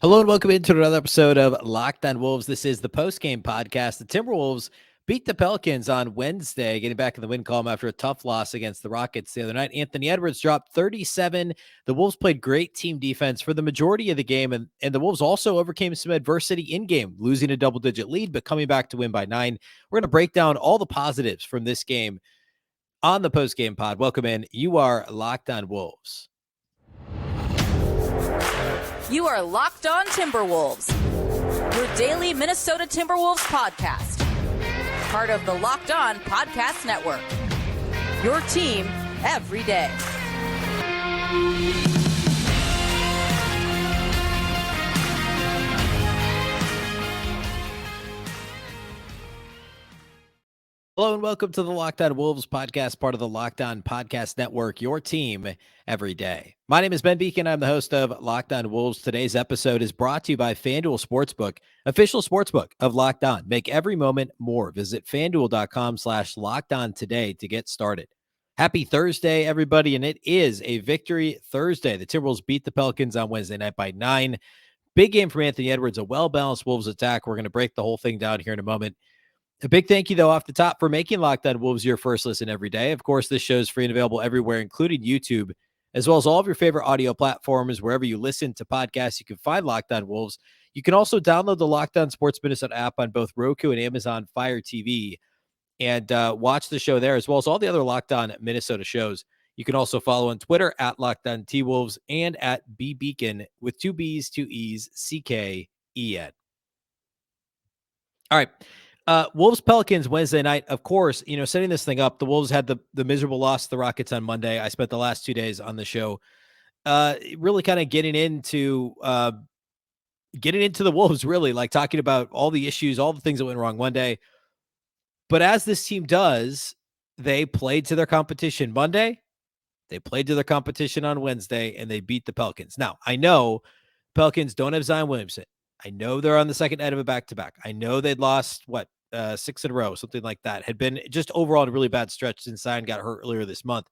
Hello and welcome into another episode of Locked On Wolves. This is the post-game podcast. The Timberwolves beat the Pelicans on Wednesday, getting back in the win column after a tough loss against the Rockets the other night. Anthony Edwards dropped 37. The Wolves played great team defense for the majority of the game, and the Wolves also overcame some adversity in-game, losing a double-digit lead, but coming back to win by 9. We're going to break down all the positives from this game on the post-game pod. Welcome in. You are Locked On Wolves. You are Locked On Timberwolves, your daily Minnesota Timberwolves podcast. Part of the Locked On Podcast Network, your team every day. Hello and welcome to the Locked On Wolves podcast, part of the Locked On Podcast Network, your team every day. My name is Ben Beecken. I'm the host of Locked On Wolves. Today's episode is brought to you by FanDuel Sportsbook, official sportsbook of Locked On. Make every moment more. Visit FanDuel.com/LockedOn today to get started. Happy Thursday, everybody, and it is a victory Thursday. The Timberwolves beat the Pelicans on Wednesday night by 9. Big game from Anthony Edwards, a well-balanced Wolves attack. We're going to break the whole thing down here in a moment. A big thank you, though, off the top for making Locked On Wolves your first listen every day. Of course, this show is free and available everywhere, including YouTube, as well as all of your favorite audio platforms. Wherever you listen to podcasts, you can find Locked On Wolves. You can also download the Locked On Sports Minnesota app on both Roku and Amazon Fire TV and watch the show there, as well as all the other Locked On Minnesota shows. You can also follow on Twitter at Locked On T-Wolves and at Beecken with 2 B's, 2 E's, C-K-E-N. All right. Wolves Pelicans Wednesday night, of course, setting this thing up, the Wolves had the miserable loss to the Rockets on Monday. I spent the last 2 days on the show, really kind of getting into the Wolves, really like talking about all the issues, all the things that went wrong one day. But as this team does, they played to their competition Monday. They played to their competition on Wednesday, and they beat the Pelicans. Now, I know Pelicans don't have Zion Williamson. I know they're on the second night of a back-to-back. I know they'd lost, 6 in a row, something like that. Had been just overall a really bad stretch since Zion got hurt earlier this month.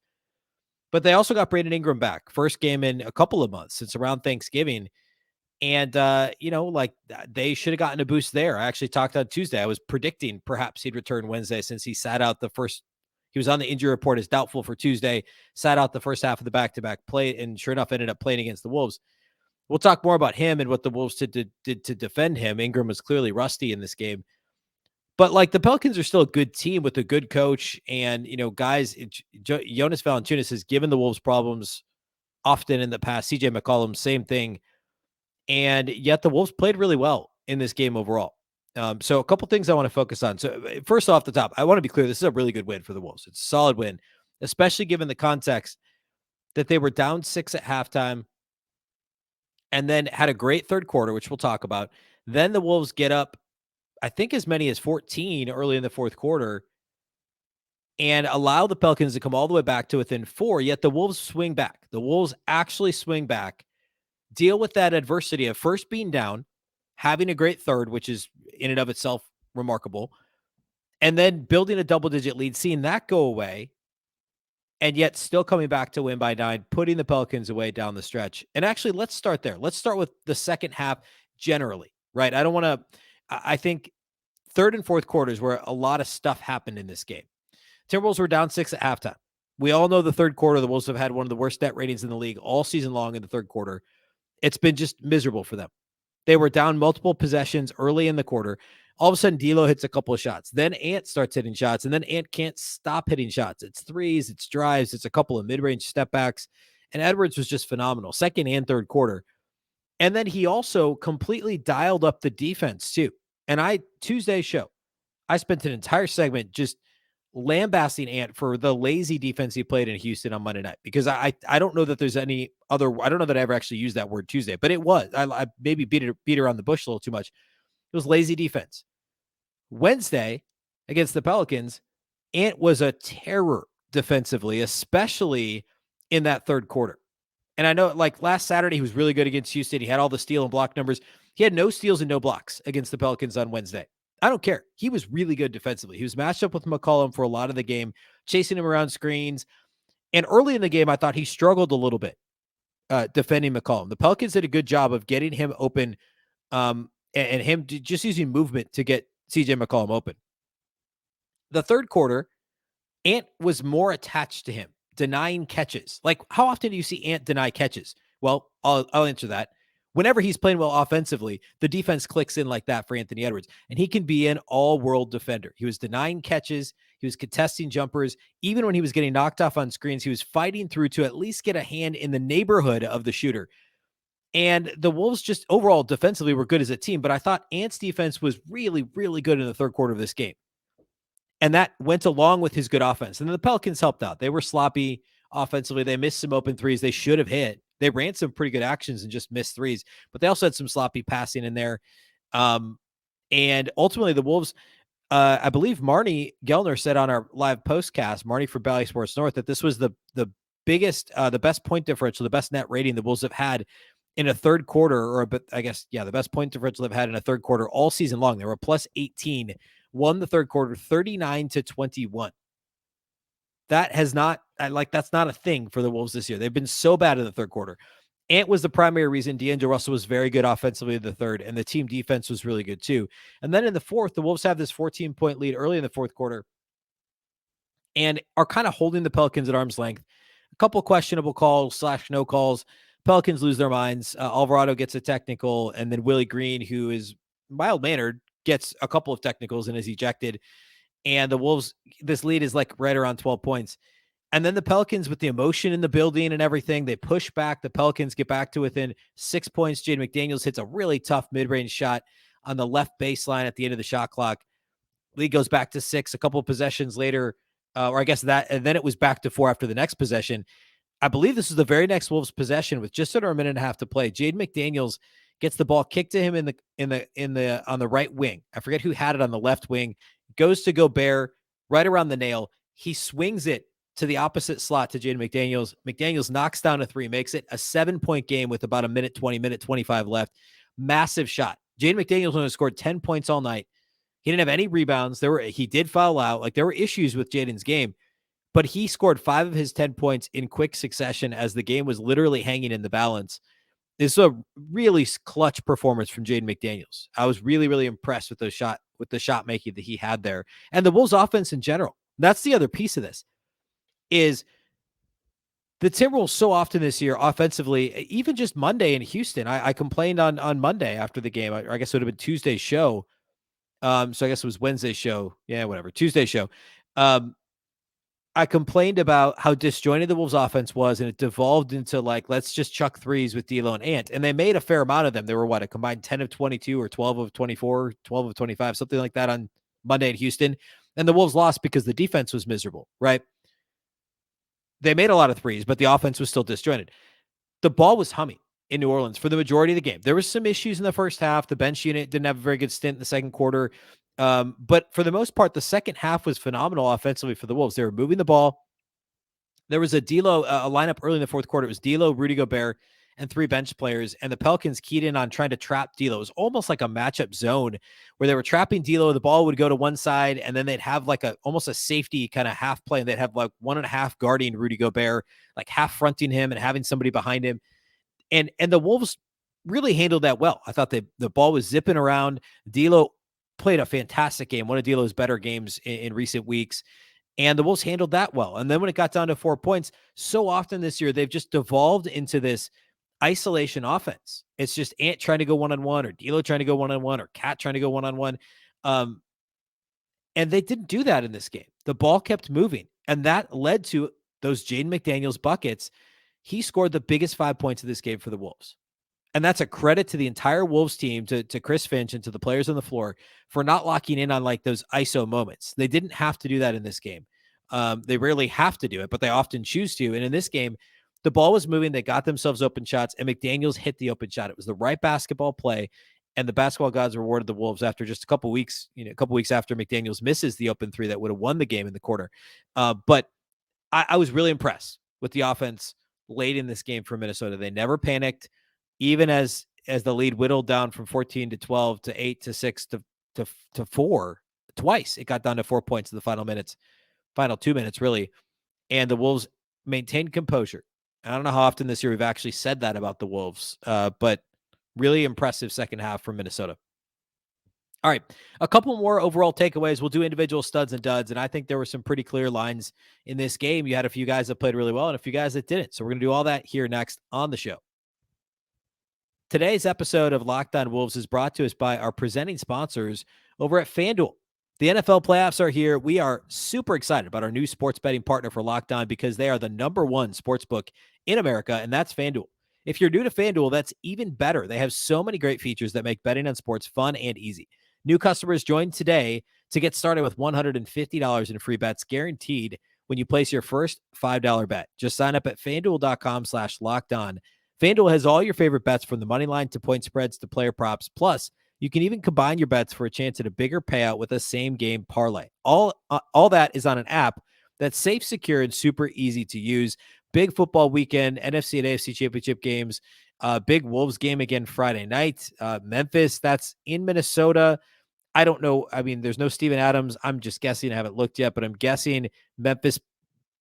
But they also got Brandon Ingram back. First game in a couple of months since around Thanksgiving. And, they should have gotten a boost there. I actually talked on Tuesday. I was predicting perhaps he'd return Wednesday since he sat out he was on the injury report as doubtful for Tuesday, sat out the first half of the back-to-back play, and sure enough ended up playing against the Wolves. We'll talk more about him and what the Wolves did to defend him. Ingram was clearly rusty in this game. But the Pelicans are still a good team with a good coach. And, guys, Jonas Valanciunas has given the Wolves problems often in the past. CJ McCollum, same thing. And yet the Wolves played really well in this game overall. So a couple things I want to focus on. So first off the top, I want to be clear. This is a really good win for the Wolves. It's a solid win, especially given the context that they were down 6 at halftime and then had a great third quarter, which we'll talk about. Then the Wolves get up, I think as many as 14 early in the fourth quarter, and allow the Pelicans to come all the way back to within 4, yet the Wolves swing back. The Wolves actually swing back, deal with that adversity of first being down, having a great third, which is in and of itself remarkable, and then building a double-digit lead, seeing that go away, and yet still coming back to win by 9, putting the Pelicans away down the stretch. And actually, let's start there. Let's start with the second half generally, right? I think third and fourth quarters where a lot of stuff happened in this game. Timberwolves were down 6 at halftime. We all know the third quarter, the Wolves have had one of the worst net ratings in the league all season long in the third quarter. It's been just miserable for them. They were down multiple possessions early in the quarter. All of a sudden, D'Lo hits a couple of shots. Then Ant starts hitting shots, and then Ant can't stop hitting shots. It's threes, it's drives, it's a couple of mid-range step backs, and Edwards was just phenomenal, second and third quarter. And then he also completely dialed up the defense, too. And Tuesday's show, I spent an entire segment just lambasting Ant for the lazy defense he played in Houston on Monday night, because I don't know that there's any other, I don't know that I ever actually used that word Tuesday, but it was, I maybe beat around the bush a little too much. It was lazy defense. Wednesday against the Pelicans, Ant was a terror defensively, especially in that third quarter. And I know last Saturday, he was really good against Houston. He had all the steal and block numbers. He had no steals and no blocks against the Pelicans on Wednesday. I don't care. He was really good defensively. He was matched up with McCollum for a lot of the game, chasing him around screens. And early in the game, I thought he struggled a little bit defending McCollum. The Pelicans did a good job of getting him open, and him just using movement to get CJ McCollum open. The third quarter, Ant was more attached to him, denying catches. Like, how often do you see Ant deny catches? Well, I'll answer that. Whenever he's playing well offensively, the defense clicks in like that for Anthony Edwards, and he can be an all-world defender. He was denying catches. He was contesting jumpers. Even when he was getting knocked off on screens, he was fighting through to at least get a hand in the neighborhood of the shooter. And the Wolves just overall defensively were good as a team, but I thought Ant's defense was really, really good in the third quarter of this game. And that went along with his good offense. And then the Pelicans helped out. They were sloppy offensively. They missed some open threes they should have hit. They ran some pretty good actions and just missed threes, but they also had some sloppy passing in there. And ultimately the Wolves, I believe Marnie Gellner said on our live postcast, Marnie for Bally Sports North, that this was the biggest, the best point differential, the best net rating the Wolves have had in a third quarter, or I guess, the best point differential they've had in a third quarter all season long. They were plus 18, won the third quarter 39-21. That has not, that's not a thing for the Wolves this year. They've been so bad in the third quarter. Ant was the primary reason. D'Angelo Russell was very good offensively in the third, and the team defense was really good too. And then in the fourth, the Wolves have this 14-point lead early in the fourth quarter and are kind of holding the Pelicans at arm's length. A couple questionable calls / no calls. Pelicans lose their minds. Alvarado gets a technical, and then Willie Green, who is mild-mannered, gets a couple of technicals and is ejected. And the Wolves, this lead is like right around 12 points. And then the Pelicans, with the emotion in the building and everything, they push back. The Pelicans get back to within 6 points. Jaden McDaniels hits a really tough mid-range shot on the left baseline at the end of the shot clock. Lead goes back to 6. A couple of possessions later, or I guess that, and then it was back to 4 after the next possession. I believe this is the very next Wolves possession with just under a minute and a half to play. Jaden McDaniels gets the ball kicked to him on the right wing. I forget who had it on the left wing. Goes to Gobert right around the nail. He swings it to the opposite slot to Jaden McDaniels. McDaniels knocks down a 3, makes it a 7-point game with about a minute 25 left. Massive shot. Jaden McDaniels only scored 10 points all night. He didn't have any rebounds. He did foul out. Like, there were issues with Jaden's game, but he scored 5 of his 10 points in quick succession as the game was literally hanging in the balance. This is a really clutch performance from Jaden McDaniels. I was really, really impressed with the shot making that he had there, and the Wolves offense in general. That's the other piece of this is the Timberwolves so often this year offensively, even just Monday in Houston. I complained on Monday after the game. I guess it would have been Tuesday's show. So I guess it was Wednesday's show. Yeah, whatever. Tuesday's show. I complained about how disjointed the Wolves offense was, and it devolved into like, let's just chuck threes with D'Lo and Ant. And they made a fair amount of them. They were a combined 10 of 22 or 12 of 24, 12 of 25, something like that on Monday in Houston. And the Wolves lost because the defense was miserable, right? They made a lot of threes, but the offense was still disjointed. The ball was humming in New Orleans for the majority of the game. There was some issues in the first half. The bench unit didn't have a very good stint in the second quarter. But for the most part, the second half was phenomenal offensively for the Wolves. They were moving the ball. There was a D'Lo a lineup early in the fourth quarter. It was D'Lo, Rudy Gobert, and 3 bench players. And the Pelicans keyed in on trying to trap D'Lo. It was almost like a matchup zone where they were trapping D'Lo. The ball would go to one side, and then they'd have like almost a safety kind of half play. And they'd have like 1.5 guarding Rudy Gobert, like half fronting him and having somebody behind him. And the Wolves really handled that well. I thought the ball was zipping around. D'Lo played a fantastic game, one of D'Lo's better games in recent weeks. And the Wolves handled that well. And then when it got down to 4 points, so often this year, they've just devolved into this isolation offense. It's just Ant trying to go one-on-one, or D'Lo trying to go one-on-one, or Cat trying to go one-on-one. And they didn't do that in this game. The ball kept moving, and that led to those Jaden McDaniels buckets. He scored the biggest 5 points of this game for the Wolves. And that's a credit to the entire Wolves team, to Chris Finch and to the players on the floor for not locking in on like those ISO moments. They didn't have to do that in this game. They rarely have to do it, but they often choose to. And in this game, the ball was moving. They got themselves open shots, and McDaniels hit the open shot. It was the right basketball play, and the basketball gods rewarded the Wolves after just a couple weeks after McDaniels misses the open 3 that would have won the game in the quarter. But I was really impressed with the offense late in this game for Minnesota. They never panicked. Even as the lead whittled down from 14 to 12 to 8 to 6 to 4 twice, it got down to 4 points in the final 2 minutes, really. And the Wolves maintained composure. I don't know how often this year we've actually said that about the Wolves, but really impressive second half from Minnesota. All right, a couple more overall takeaways. We'll do individual studs and duds, and I think there were some pretty clear lines in this game. You had a few guys that played really well and a few guys that didn't. So we're going to do all that here next on the show. Today's episode of Locked On Wolves is brought to us by our presenting sponsors over at FanDuel. The NFL playoffs are here. We are super excited about our new sports betting partner for Locked On because they are the #1 sports book in America, and that's FanDuel. If you're new to FanDuel, that's even better. They have so many great features that make betting on sports fun and easy. New customers join today to get started with $150 in free bets guaranteed when you place your first $5 bet. Just sign up at FanDuel.com/lockedon. FanDuel has all your favorite bets from the money line to point spreads to player props. Plus, you can even combine your bets for a chance at a bigger payout with a same-game parlay. All that is on an app that's safe, secure, and super easy to use. Big football weekend, NFC and AFC championship games, big Wolves game again Friday night. Memphis, that's in Minnesota. I don't know. I mean, there's no Steven Adams. I'm just guessing. I haven't looked yet, but I'm guessing Memphis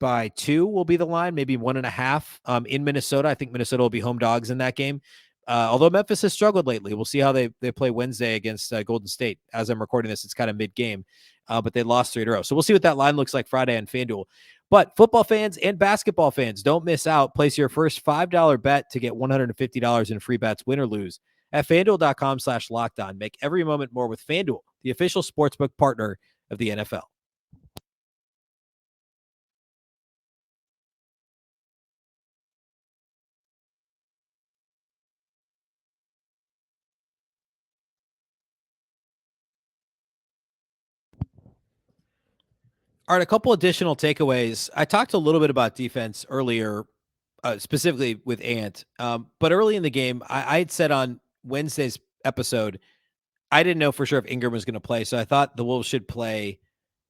by 2 will be the line, maybe 1.5 in Minnesota. I think Minnesota will be home dogs in that game. Although Memphis has struggled lately. We'll see how they play Wednesday against Golden State. As I'm recording this, it's kind of mid-game, but they lost 3 in a row. So we'll see what that line looks like Friday on FanDuel. But football fans and basketball fans, don't miss out. Place your first $5 bet to get $150 in free bets, win or lose, at FanDuel.com/lockedon. Make every moment more with FanDuel, the official sportsbook partner of the NFL. All right, a couple additional takeaways. I talked a little bit about defense earlier, specifically with Ant. But early in the game, I had said on Wednesday's episode, I didn't know for sure if Ingram was going to play. So I thought the Wolves should play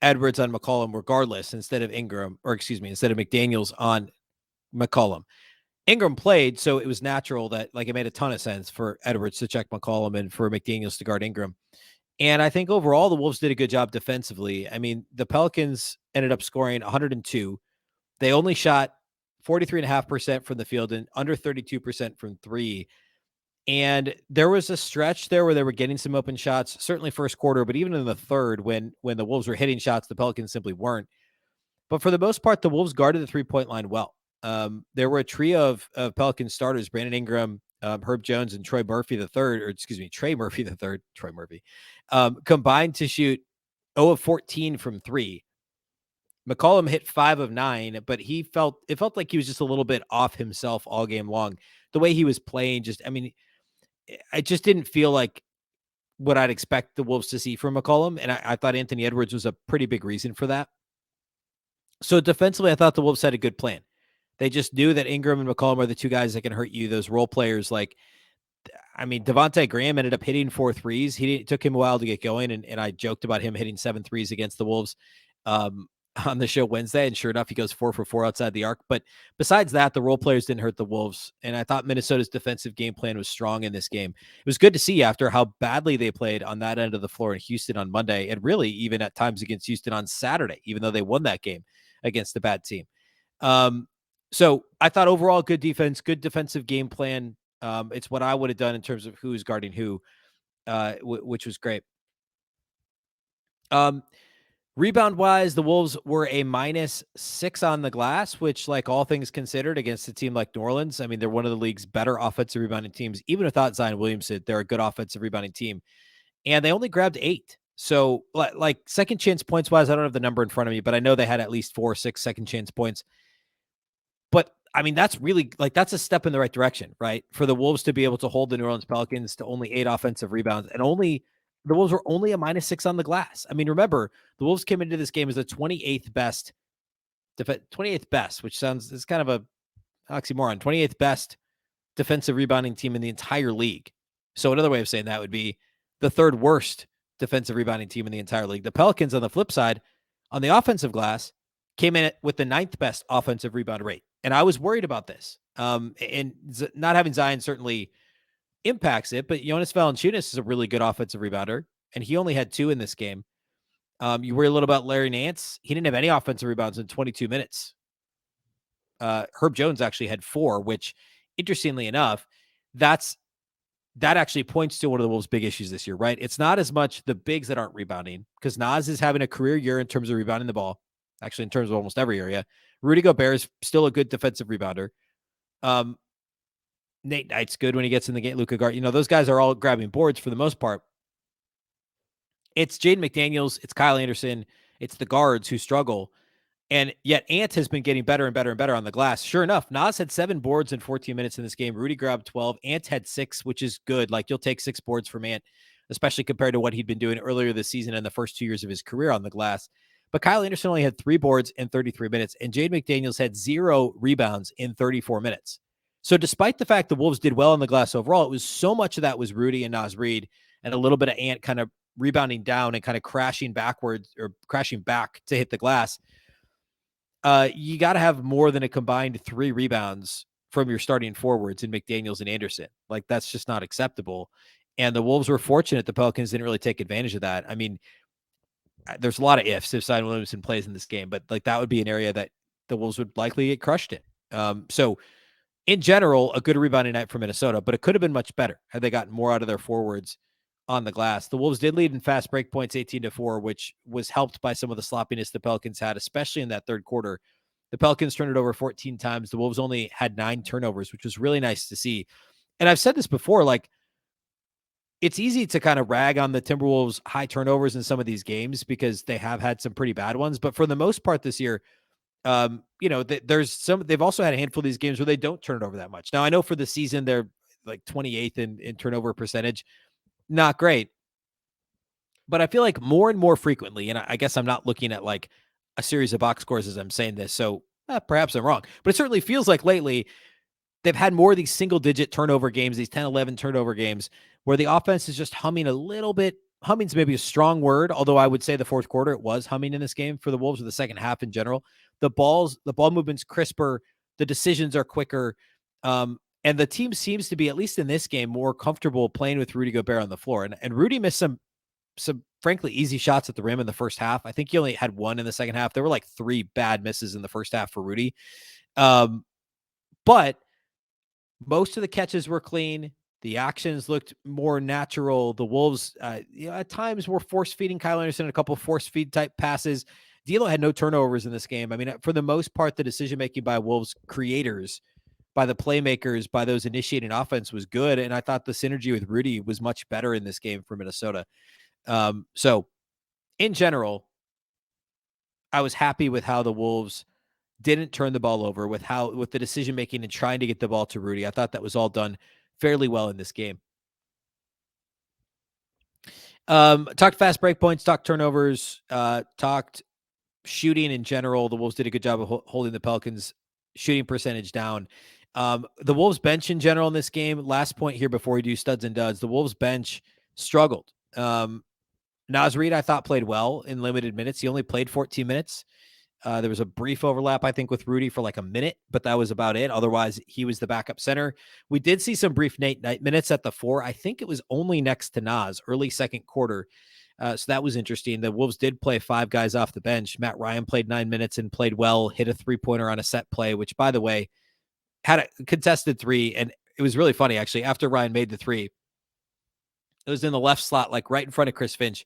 Edwards on McCollum regardless instead of Ingram, or excuse me, instead of McDaniels on McCollum. Ingram played, so it was natural that it made a ton of sense for Edwards to check McCollum and for McDaniels to guard Ingram. And I think overall the Wolves did a good job defensively. I mean, the Pelicans ended up scoring 102. They only shot 43.5% from the field and under 32% from 3. And there was a stretch there where they were getting some open shots, certainly first quarter, but even in the third when the Wolves were hitting shots, the Pelicans simply weren't. But for the most part, the Wolves guarded the three-point line well. There were a trio of Pelican starters, Brandon Ingram, Herb Jones, and Trey Murphy III, combined to shoot 0 of 14 from 3. McCollum hit 5 of 9, but it felt like he was just a little bit off himself all game long. The way he was playing, I just didn't feel like what I'd expect the Wolves to see from McCollum, and I thought Anthony Edwards was a pretty big reason for that. So defensively, I thought the Wolves had a good plan. They just knew that Ingram and McCollum are the two guys that can hurt you, those role players. Devontae Graham ended up hitting 4 threes. It took him a while to get going, and I joked about him hitting 7 threes against the Wolves on the show Wednesday, and sure enough, he goes 4 for 4 outside the arc. But besides that, the role players didn't hurt the Wolves, and I thought Minnesota's defensive game plan was strong in this game. It was good to see after how badly they played on that end of the floor in Houston on Monday, and really even at times against Houston on Saturday, even though they won that game against the bad team. So I thought overall good defense, good defensive game plan. It's what I would have done in terms of who's guarding who, which was great. Rebound wise, the Wolves were a -6 on the glass, which, like all things considered, against a team like New Orleans, I mean, they're one of the league's better offensive rebounding teams. Even without Zion Williamson, they're a good offensive rebounding team. And they only grabbed 8. So, second chance points wise, I don't have the number in front of me, but I know they had at least 4 or 6 second chance points. But I mean, that's really that's a step in the right direction, right? For the Wolves to be able to hold the New Orleans Pelicans to only 8 offensive rebounds, and the Wolves were only a -6 on the glass. I mean, remember, the Wolves came into this game as the 28th best, which is kind of a oxymoron, 28th best defensive rebounding team in the entire league. So another way of saying that would be the 3rd worst defensive rebounding team in the entire league. The Pelicans, on the flip side, on the offensive glass, came in with the 9th best offensive rebound rate. And I was worried about this. And not having Zion certainly impacts it, but Jonas Valanciunas is a really good offensive rebounder, and he only had 2 in this game. You worry a little about Larry Nance. He didn't have any offensive rebounds in 22 minutes. Herb Jones actually had 4, which interestingly enough, that actually points to one of the Wolves' big issues this year, right? It's not as much the bigs that aren't rebounding, because Naz is having a career year in terms of rebounding the ball, actually in terms of almost every area. Rudy Gobert is still a good defensive rebounder. Nate Knight's good when he gets in the game. Luka Garza, those guys are all grabbing boards for the most part. It's Jaden McDaniels, it's Kyle Anderson, it's the guards who struggle. And yet Ant has been getting better and better and better on the glass. Sure enough, Naz had 7 boards in 14 minutes in this game. Rudy grabbed 12. Ant had 6, which is good. Like, you'll take 6 boards from Ant, especially compared to what he'd been doing earlier this season and the first 2 years of his career on the glass. But Kyle Anderson only had 3 boards in 33 minutes, and Jaden McDaniels had 0 rebounds in 34 minutes. So despite the fact the Wolves did well on the glass overall, it was so much of that was Rudy and Naz Reid, and a little bit of Ant kind of rebounding down and kind of crashing backwards or crashing back to hit the glass. You got to have more than a combined 3 rebounds from your starting forwards in McDaniels and Anderson. Like, that's just not acceptable. And the Wolves were fortunate the Pelicans didn't really take advantage of that. I mean, there's a lot of ifs if Zion Williamson plays in this game, but like, that would be an area that the Wolves would likely get crushed in. So in general, a good rebounding night for Minnesota, but it could have been much better had they gotten more out of their forwards on the glass. The Wolves did lead in fast break points 18-4, which was helped by some of the sloppiness the Pelicans had, especially in that third quarter. The Pelicans turned it over 14 times. The Wolves only had 9 turnovers, which was really nice to see. And I've said this before, like, it's easy to kind of rag on the Timberwolves' high turnovers in some of these games because they have had some pretty bad ones. But for the most part this year, they've also had a handful of these games where they don't turn it over that much. Now, I know for the season, they're like 28th in turnover percentage. Not great. But I feel like more and more frequently, and I guess I'm not looking at like a series of box scores as I'm saying this, so perhaps I'm wrong, but it certainly feels like lately they've had more of these single-digit turnover games, these 10, 11 turnover games, where the offense is just humming a little bit. Humming's maybe a strong word, although I would say the fourth quarter, it was humming in this game for the Wolves, or the second half in general. The ball movement's crisper, the decisions are quicker, and the team seems to be, at least in this game, more comfortable playing with Rudy Gobert on the floor. And Rudy missed some frankly easy shots at the rim in the first half. I think he only had 1 in the second half. There were like 3 bad misses in the first half for Rudy. But most of the catches were clean. The actions looked more natural. The Wolves, at times, were force-feeding Kyle Anderson a couple force-feed type passes. D'Lo had no turnovers in this game. I mean, for the most part, the decision-making by Wolves creators, by the playmakers, by those initiating offense was good. And I thought the synergy with Rudy was much better in this game for Minnesota. So in general, I was happy with how the Wolves didn't turn the ball over, with the decision making and trying to get the ball to Rudy. I thought that was all done fairly well in this game. Talked fast break points, talked turnovers, talked shooting in general. The Wolves did a good job of holding the Pelicans' shooting percentage down. The Wolves bench in general in this game, last point here before we do studs and duds, the Wolves bench struggled. Naz Reid, I thought, played well in limited minutes. He only played 14 minutes. There was a brief overlap, I think, with Rudy for like a minute, but that was about it. Otherwise, he was the backup center. We did see some brief Nate Knight minutes at the 4. I think it was only next to Naz, early second quarter. So that was interesting. The Wolves did play 5 guys off the bench. Matt Ryan played 9 minutes and played well, hit a 3-pointer on a set play, which, by the way, had a contested 3. And it was really funny, actually. After Ryan made the 3, it was in the left slot, like right in front of Chris Finch.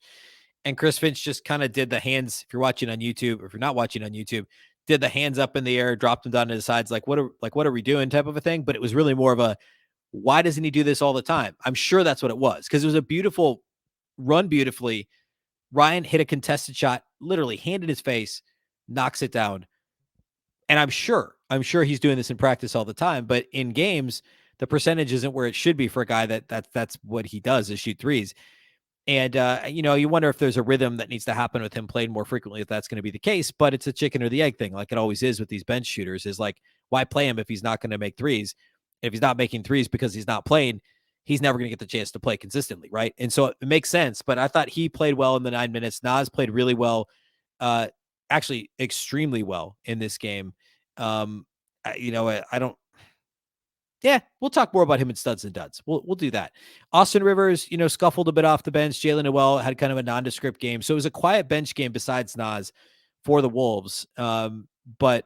And Chris Finch just kind of did the hands, if you're watching on YouTube, or if you're not watching on YouTube, did the hands up in the air, dropped them down to the sides, like what are we doing type of a thing. But it was really more of a, why doesn't he do this all the time? I'm sure that's what it was, because it was a beautiful run, beautifully. Ryan hit a contested shot, literally hand in his face, knocks it down. And I'm sure he's doing this in practice all the time, but in games, the percentage isn't where it should be for a guy that's what he does, is shoot threes. And, you wonder if there's a rhythm that needs to happen with him playing more frequently, if that's going to be the case. But it's a chicken or the egg thing, like it always is with these bench shooters, is like, why play him if he's not going to make threes? If he's not making threes because he's not playing, he's never going to get the chance to play consistently, right? And so it makes sense. But I thought he played well in the 9 minutes. Naz played really well, actually extremely well in this game. I don't. Yeah, we'll talk more about him in studs and duds. We'll do that. Austin Rivers, scuffled a bit off the bench. Jalen Noel had kind of a nondescript game. So it was a quiet bench game besides Naz for the Wolves. But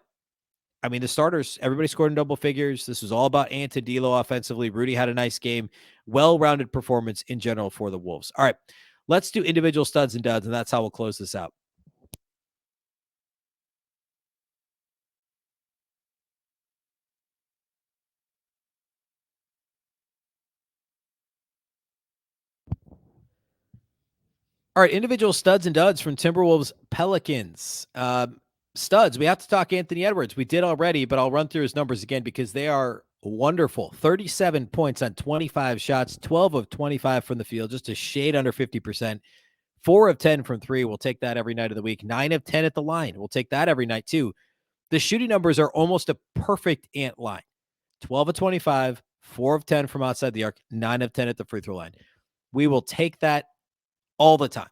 I mean, the starters, everybody scored in double figures. This was all about Ant and D'Lo offensively. Rudy had a nice game, well-rounded performance in general for the Wolves. All right, let's do individual studs and duds, and that's how we'll close this out. All right, individual studs and duds from Timberwolves Pelicans. Studs, we have to talk Anthony Edwards. We did already, but I'll run through his numbers again because they are wonderful. 37 points on 25 shots, 12 of 25 from the field, just a shade under 50%. 4 of 10 from 3. We'll take that every night of the week. 9 of 10 at the line. We'll take that every night too. The shooting numbers are almost a perfect Ant line. 12 of 25, 4 of 10 from outside the arc, 9 of 10 at the free throw line. We will take that all the time.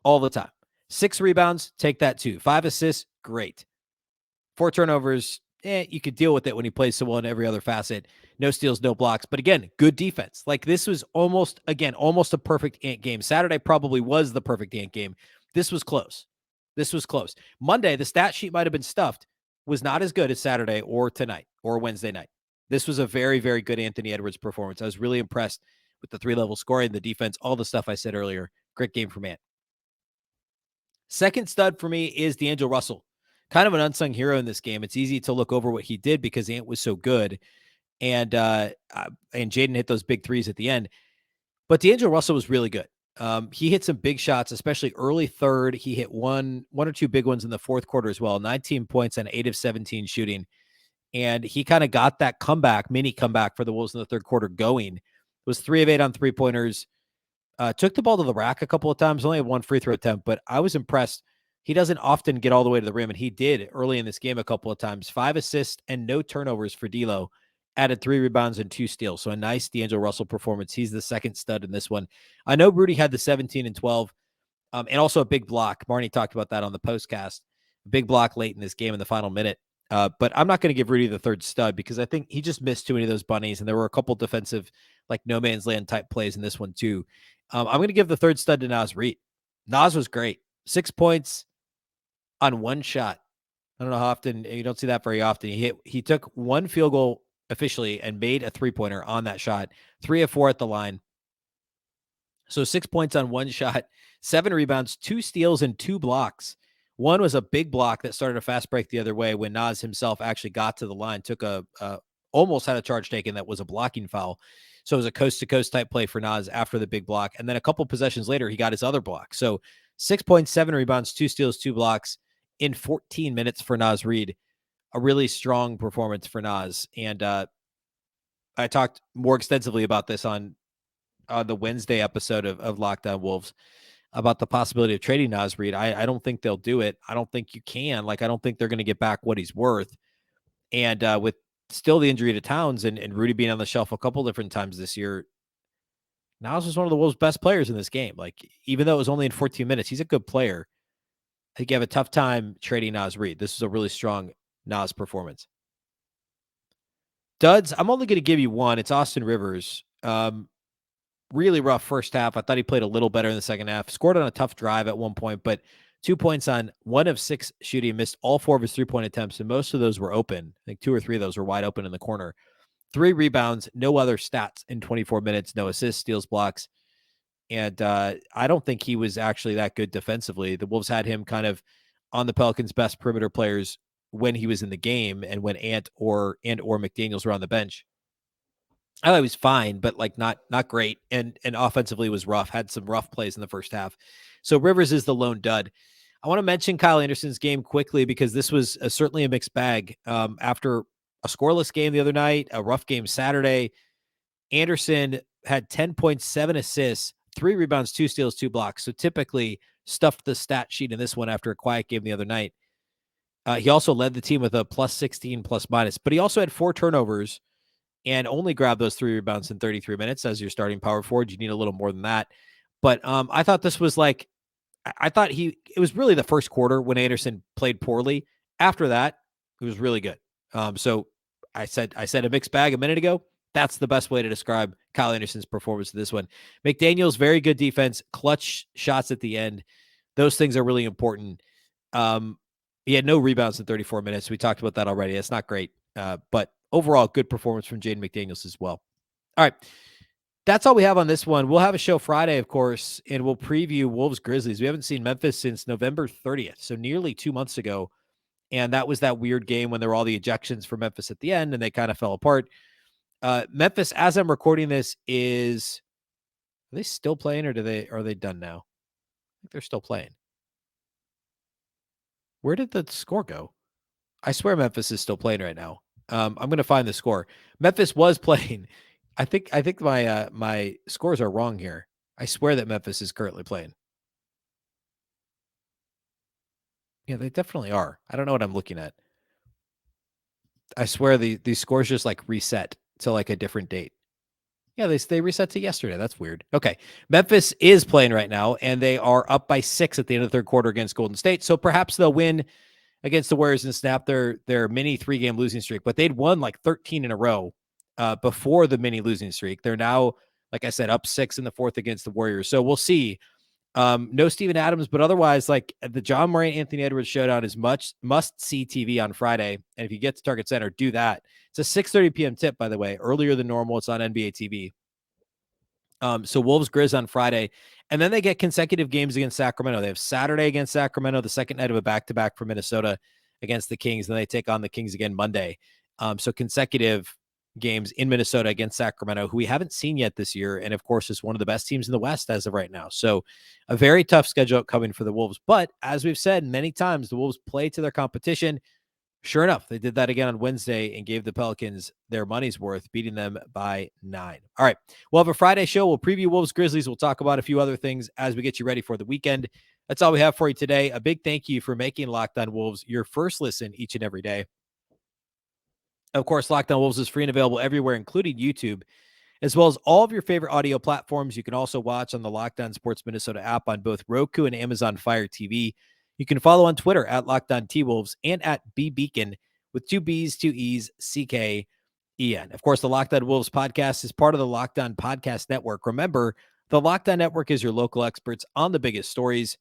All the time. 6 rebounds, take that too. 5 assists, great. 4 turnovers, you could deal with it when he plays so well in every other facet. No steals, no blocks. But again, good defense. Like this was almost a perfect Ant game. Saturday probably was the perfect Ant game. This was close. Monday, the stat sheet might have been stuffed. Was not as good as Saturday or tonight or Wednesday night. This was a very, very good Anthony Edwards performance. I was really impressed with the 3-level scoring, the defense, all the stuff I said earlier. Great game from Ant. Second stud for me is D'Angelo Russell. Kind of an unsung hero in this game. It's easy to look over what he did because Ant was so good. And Jaden hit those big threes at the end. But D'Angelo Russell was really good. He hit some big shots, especially early third. He hit one or two big ones in the fourth quarter as well. 19 points on 8 of 17 shooting. And he kind of got that mini comeback for the Wolves in the third quarter going. It was 3 of 8 on three-pointers. Took the ball to the rack a couple of times, only had 1 free throw attempt, but I was impressed. He doesn't often get all the way to the rim, and he did early in this game a couple of times. 5 assists and no turnovers for D'Lo. Added 3 rebounds and 2 steals. So a nice D'Angelo Russell performance. He's the second stud in this one. I know Rudy had the 17 and 12, and also a big block. Marnie talked about that on the postcast. A big block late in this game in the final minute. But I'm not going to give Rudy the third stud because I think he just missed too many of those bunnies, and there were a couple defensive, like no man's land type plays in this one too. I'm going to give the third stud to Naz Reid. Naz was great. 6 points on 1 shot. I don't know how often you don't see that very often. He took 1 field goal officially and made a 3-pointer on that shot. 3 of 4 at the line. So 6 points on 1 shot, 7 rebounds, 2 steals, and 2 blocks. One was a big block that started a fast break the other way when Naz himself actually got to the line, took almost had a charge taken that was a blocking foul. So it was a coast-to-coast type play for Naz after the big block. And then a couple possessions later, he got his other block. So 6 points, 7 rebounds, 2 steals, 2 blocks in 14 minutes for Naz Reid. A really strong performance for Naz. And I talked more extensively about this on the Wednesday episode of Lockdown Wolves about the possibility of trading Naz Reid. I don't think they'll do it. I don't think you can. I don't think they're going to get back what he's worth. And with still the injury to Towns and Rudy being on the shelf a couple different times this year, Naz was one of the Wolves' best players in this game. Even though it was only in 14 minutes, he's a good player. I think you have a tough time trading Naz Reid. This is a really strong Naz performance. Duds, I'm only going to give you one. It's Austin Rivers. Really rough first half. I thought he played a little better in the second half. Scored on a tough drive at one point, but 2 points on 1 of 6 shooting. Missed all 4 of his 3-point attempts, and most of those were open. I think 2 or 3 of those were wide open in the corner. 3 rebounds, no other stats in 24 minutes, no assists, steals, blocks. And I don't think he was actually that good defensively. The Wolves had him kind of on the Pelicans' best perimeter players when he was in the game and when Ant or McDaniels were on the bench. I thought he was fine, but not great. And offensively was rough, had some rough plays in the first half. So Rivers is the lone dud. I want to mention Kyle Anderson's game quickly because this was certainly a mixed bag. After a scoreless game the other night, a rough game Saturday, Anderson had 10.7 assists, 3 rebounds, 2 steals, 2 blocks. So typically stuffed the stat sheet in this one after a quiet game the other night. He also led the team with a plus 16 plus minus, but he also had 4 turnovers and only grabbed those 3 rebounds in 33 minutes as your starting power forward. You need a little more than that. But I thought this was it was really the first quarter when Anderson played poorly. After that, it was really good. So I said a mixed bag a minute ago. That's the best way to describe Kyle Anderson's performance in this one. McDaniels, very good defense, clutch shots at the end. Those things are really important. He had no rebounds in 34 minutes. We talked about that already. That's not great. But overall, good performance from Jaden McDaniels as well. All right. That's all we have on this one. We'll have a show Friday, of course, and we'll preview Wolves Grizzlies. We haven't seen Memphis since November 30th, so nearly 2 months ago. And that was that weird game when there were all the ejections for Memphis at the end and they kind of fell apart. Memphis, as I'm recording this, are they still playing or are they done now? I think they're still playing. Where did the score go? I swear Memphis is still playing right now. I'm going to find the score. Memphis was playing. I think my my scores are wrong here. I swear that Memphis is currently playing. Yeah, they definitely are. I don't know what I'm looking at. I swear these scores just like reset to like a different date. Yeah, they reset to yesterday. That's weird. Okay. Memphis is playing right now, and they are up by 6 at the end of the third quarter against Golden State. So perhaps they'll win against the Warriors and snap their mini 3-game losing streak. But they'd won like 13 in a row before the mini losing streak. They're now, like I said, up 6 in the fourth against the Warriors. So we'll see. No Steven Adams, but otherwise, like the John Morant, Anthony Edwards showdown is must-see TV on Friday. And if you get to Target Center, do that. It's a 6:30 p.m. tip, by the way, earlier than normal. It's on NBA TV. So Wolves Grizz on Friday, and then they get consecutive games against Sacramento. They have Saturday against Sacramento, the second night of a back-to-back for Minnesota against the Kings. Then they take on the Kings again Monday. So consecutive games in Minnesota against Sacramento, who we haven't seen yet this year. And of course, is one of the best teams in the West as of right now. So a very tough schedule upcoming for the Wolves. But as we've said many times, the Wolves play to their competition. Sure enough, they did that again on Wednesday and gave the Pelicans their money's worth, beating them by 9. All right. We'll have a Friday show. We'll preview Wolves Grizzlies. We'll talk about a few other things as we get you ready for the weekend. That's all we have for you today. A big thank you for making Locked On Wolves your first listen each and every day. Of course, Locked On Wolves is free and available everywhere, including YouTube, as well as all of your favorite audio platforms. You can also watch on the Locked On Sports Minnesota app on both Roku and Amazon Fire TV. You can follow on Twitter at Locked On T-Wolves and at Beecken with 2 B's, 2 E's, C-K-E-N. Of course, the Locked On Wolves podcast is part of the Locked On Podcast Network. Remember, the Locked On Network is your local experts on the biggest stories.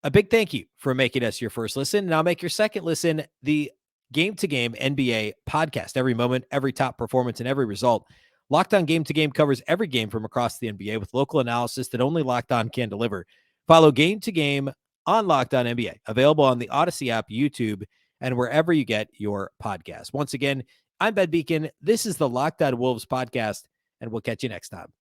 A big thank you for making us your first listen. Now make your second listen the Game to Game NBA podcast. Every moment, every top performance, and every result. Locked On Game to Game covers every game from across the NBA with local analysis that only Locked On can deliver. Follow Game to Game on Locked On NBA, available on the Odyssey app, YouTube, and wherever you get your podcasts. Once again, I'm Ben Beecken. This is the Locked On Wolves podcast, and we'll catch you next time.